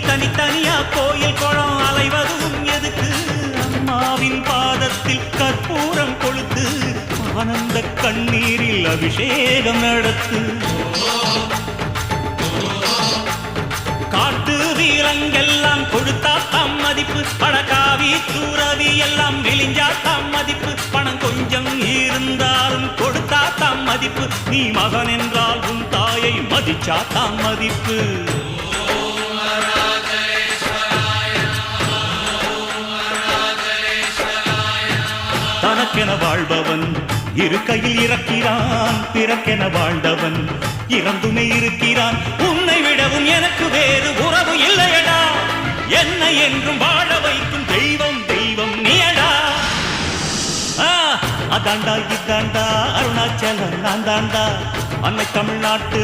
தனித்தனியா கோயில் குளம் அலைவதும் எதுக்கு? அம்மாவின் பாதத்தில் கற்பூரம் கொளுத்து ஆனந்த கண்ணீரில் அபிஷேகம் நடத்து. காட்டு வீரங்கெல்லாம் கொடுத்தா தாம் மதிப்பு, படகாவி தூரவி எல்லாம் விழிஞ்சா தாம் மதிப்பு. பணம் கொஞ்சம் இருந்தாலும் கொடுத்தா தாம் மதிப்பு, நீ மகன் என்றால் உன் தாயை மதிச்சா தாம் மதிப்பு. தனக்கென வாழ்பவன் இருக்கையில் இறக்கிறான், பிறக்கென வாழ்ந்தவன் இறந்துமே இருக்கிறான். உன்னை விடவும் எனக்கு வேறு உறவு இல்லையடா, என்னை என்றும் வாழ வைக்கும் தெய்வம் தெய்வம் நீயடா. அதாண்டா இதாண்டா அருணாச்சலம் நான் தாண்டா, அன்னை தமிழ்நாட்டு